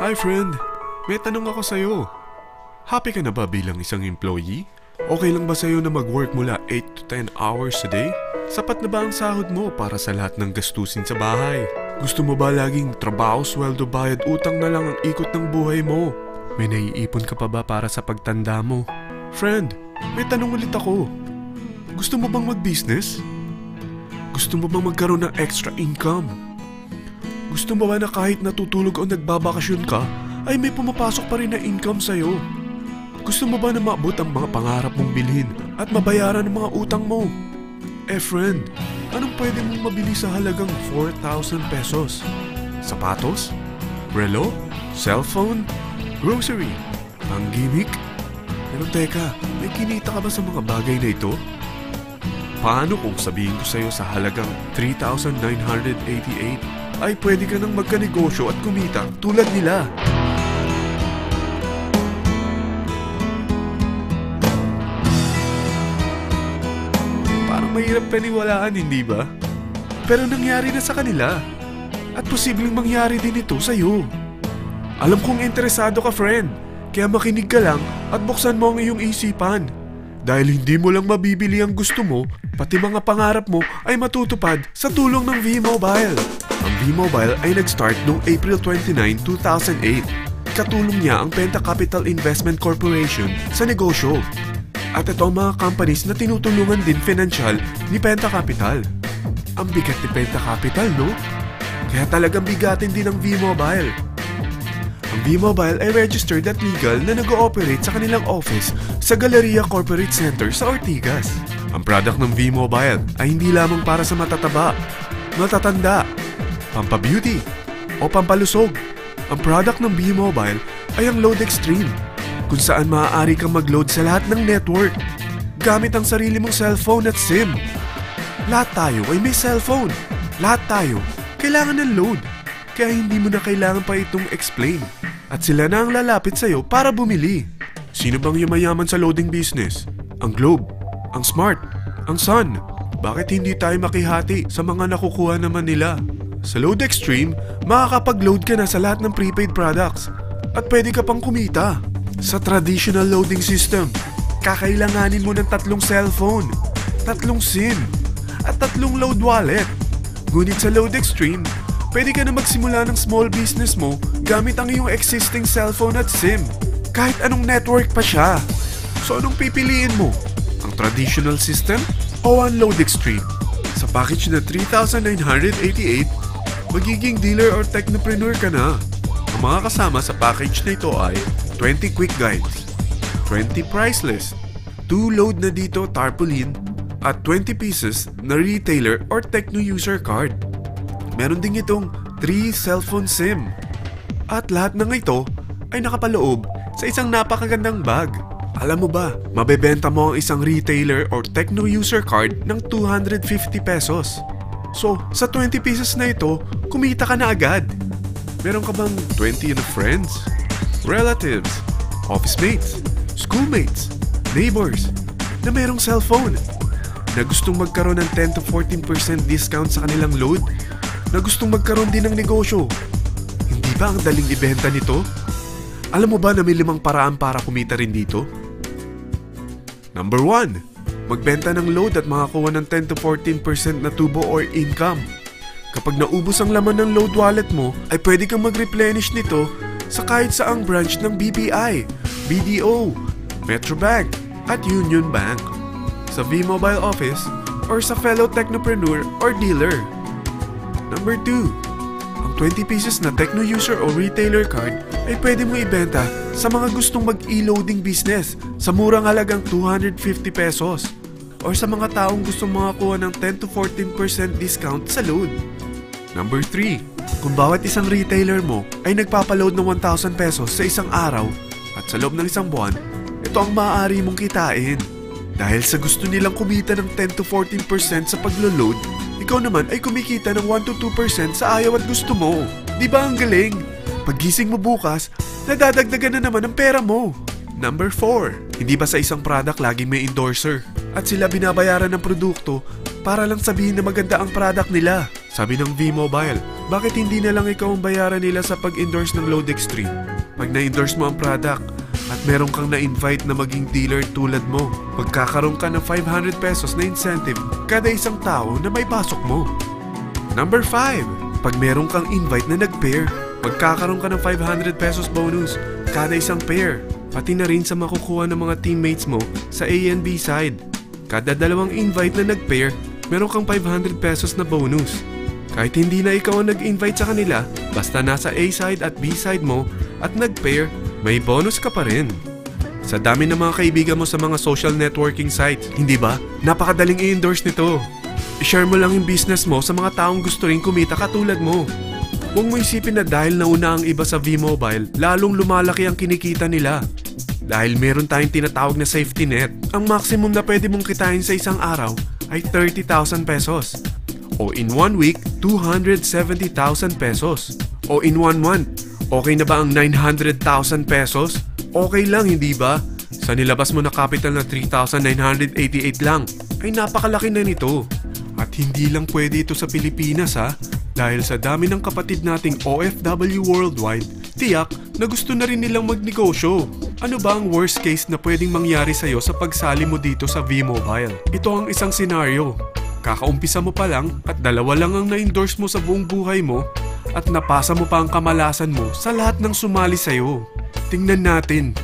Hi friend, may tanong ako sa'yo. Happy ka na ba bilang isang employee? Okay lang ba sa'yo na mag-work mula 8 to 10 hours a day? Sapat na ba ang sahod mo para sa lahat ng gastusin sa bahay? Gusto mo ba laging trabaho, sweldo, bayad, utang na lang ang ikot ng buhay mo? May naiipon ka pa ba para sa pagtanda mo? Friend, may tanong ulit ako. Gusto mo bang mag-business? Gusto mo bang magkaroon ng extra income? Gusto mo ba na kahit natutulog o nagbabakasyon ka, ay may pumapasok pa rin na income sa'yo? Gusto mo ba na maabot ang mga pangarap mong bilhin at mabayaran ang mga utang mo? Friend, anong pwede mong mabili sa halagang 4,000 pesos? Sapatos? Relo? Cellphone? Grocery? Pang-gimmick? Pero teka, may kinita ka ba sa mga bagay na ito? Paano kung sabihin ko sa'yo sa halagang 3,988 ay pwede ka nang magkanegosyo at kumita tulad nila? Parang mahirap paniwalaan, hindi ba? Pero nangyari na sa kanila. At posibleng mangyari din ito sa'yo. Alam kong interesado ka, friend. Kaya makinig ka lang at buksan mo ang iyong isipan. Dahil hindi mo lang mabibili ang gusto mo, pati mga pangarap mo ay matutupad sa tulong ng V-Mobile. Ang V-Mobile ay nag-start noong April 29, 2008. Katulong niya ang Penta Capital Investment Corporation sa negosyo. At ito ang mga companies na tinutulungan din financial ni Penta Capital. Ang bigat ni Penta Capital, no? Kaya talagang bigatin din ang V-Mobile. Ang V-Mobile ay registered at legal na nag-ooperate sa kanilang office sa Galleria Corporate Center sa Ortigas. Ang product ng V-Mobile ay hindi lamang para sa matataba, matatanda, pampabeauty, o pampalusog. Ang product ng V-Mobile ay ang Load Extreme, kung saan maaari kang mag-load sa lahat ng network gamit ang sarili mong cellphone at SIM. Lahat tayo ay may cellphone. Lahat tayo kailangan ng load. Kaya hindi mo na kailangan pa itong explain. At sila na ang lalapit sa'yo para bumili. Sino bang yumayaman sa loading business? Ang Globe, ang Smart, ang Sun. Bakit hindi tayo makihati sa mga nakukuha naman nila? Sa Load Extreme, makakapag-load ka na sa lahat ng prepaid products. At pwede ka pang kumita. Sa traditional loading system, kakailanganin mo ng 3 cellphone, 3 SIM, at 3 load wallet. Ngunit sa Load Extreme, pwede ka na magsimula ng small business mo gamit ang iyong existing cellphone at SIM. Kahit anong network pa siya. So anong pipiliin mo? Ang traditional system o ang Load Extreme? Sa package na 3,988, magiging dealer or technopreneur ka na. Ang mga kasama sa package na ito ay 20 quick guides, 20 price list, 2 load na dito tarpaulin, at 20 pieces na retailer or techno user card. Meron din itong 3 cellphone SIM. At lahat ng ito ay nakapaloob sa isang napakagandang bag. Alam mo ba, mabebenta mo ang isang retailer or techno user card ng 250 pesos. So, sa 20 pieces na ito, kumita ka na agad. Meron ka bang 20 na friends, relatives, office mates, schoolmates, neighbors na merong cellphone, na gustong magkaroon ng 10 to 14% discount sa kanilang load, na gustong magkaroon din ng negosyo? Hindi ba ang daling ibenta nito? Alam mo ba na may 5 paraan para kumita rin dito? Number 1, magbenta ng load at makakuha ng 10 to 14% na tubo or income. Kapag naubos ang laman ng load wallet mo, ay pwede kang mag-replenish nito sa kahit saang branch ng BPI, BDO, Metrobank, at Union Bank, sa V-Mobile office, or sa fellow technopreneur or dealer. Number 2, ang 20 pieces na techno user o retailer card ay pwede mo ibenta sa mga gustong mag-e-loading business sa murang halagang 250 pesos, or sa mga taong gustong makakuha ng 10 to 14% discount sa load. Number 3, kung bawat isang retailer mo ay nagpapaload ng 1,000 pesos sa isang araw at sa loob ng isang buwan, ito ang maaari mong kitain. Dahil sa gusto nilang kumita ng 10 to 14% sa paglo-load, ikaw naman ay kumikita ng 1 to 2% sa ayaw at gusto mo. Di ba ang galing? Paggising mo bukas, nadadagdagan na naman ang pera mo. Number 4, hindi ba sa isang product laging may endorser? At sila binabayaran ng produkto para lang sabihin na maganda ang product nila. Sabi ng V-Mobile, bakit hindi na lang ikaw ang bayaran nila sa pag-endorse ng Load Extreme? Pag na-endorse mo ang product at meron kang na-invite na maging dealer tulad mo, magkakaroon ka ng 500 pesos na incentive kada isang tao na may pasok mo. Number 5. Pag meron kang invite na nag-pair, magkakaroon ka ng 500 pesos bonus kada isang pair. Pati na rin sa makukuha ng mga teammates mo sa A and B side. Kada dalawang invite na nag-pair, meron kang 500 pesos na bonus. Kahit hindi na ikaw ang nag-invite sa kanila, basta nasa A side at B side mo at nag-pair, may bonus ka pa rin. Sa dami ng mga kaibigan mo sa mga social networking sites, hindi ba? Napakadaling i-endorse nito. I-share mo lang yung business mo sa mga taong gusto rin kumita katulad mo. Huwag mo isipin na dahil nauna ang iba sa V-Mobile, lalong lumalaki ang kinikita nila. Dahil meron tayong tinatawag na safety net, ang maximum na pwede mong kitain sa isang araw ay 30,000 pesos. O in 1 week, 270,000 pesos. O in 1 month, okay na ba ang 900,000 pesos? Okay lang, hindi ba? Sa nilabas mo na capital na 3,988 lang, ay napakalaki na nito. At hindi lang pwede ito sa Pilipinas ha, dahil sa dami ng kapatid nating OFW worldwide, tiyak na gusto na rin nilang magnegosyo. Ano ba ang worst case na pwedeng mangyari sa'yo sa pagsali mo dito sa V-Mobile? Ito ang isang senaryo. Kakaumpisa mo pa lang at dalawa lang ang na-endorse mo sa buong buhay mo at napasa mo pa ang kamalasan mo sa lahat ng sumali sa'yo. Tingnan natin.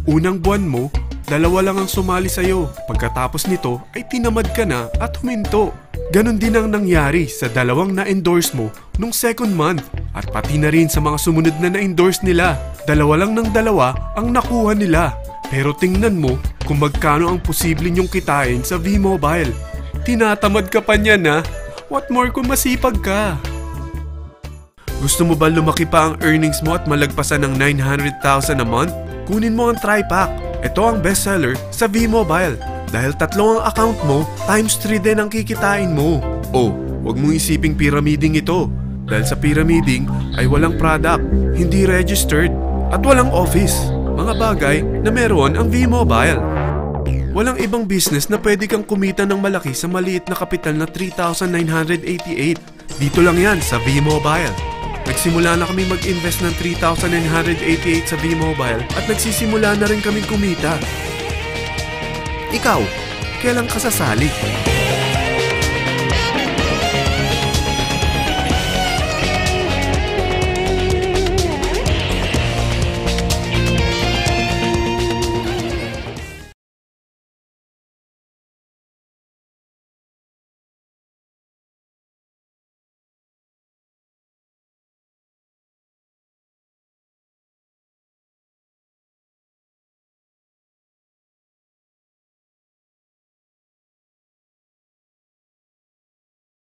Unang buwan mo, dalawa lang ang sumali sa'yo. Pagkatapos nito ay tinamad ka na at huminto. Ganon din ang nangyari sa dalawang na-endorse mo nung second month at pati na rin sa mga sumunod na na-endorse nila. Dalawa lang ng dalawa ang nakuha nila. Pero tingnan mo kung magkano ang posible nyong kitain sa V-Mobile. Tinatamad ka pa niyan ha? What more kung masipag ka? Gusto mo ba lumaki pa ang earnings mo at malagpasan ng 900,000 a month? Kunin mo ang TriPack. Ito ang bestseller sa V-Mobile. Dahil 3 ang account mo, times 3 din ang kikitain mo. Oh, wag mong isiping pyramiding ito. Dahil sa pyramiding ay walang product, hindi registered, at walang office. Mga bagay na meron ang V-Mobile. Walang ibang business na pwede kang kumita ng malaki sa maliit na kapital na 3,988. Dito lang yan sa V-Mobile. Nagsimula na kami mag-invest ng 3,988 sa V-Mobile at nagsisimula na rin kaming kumita. Ikaw, kailan ka sasali?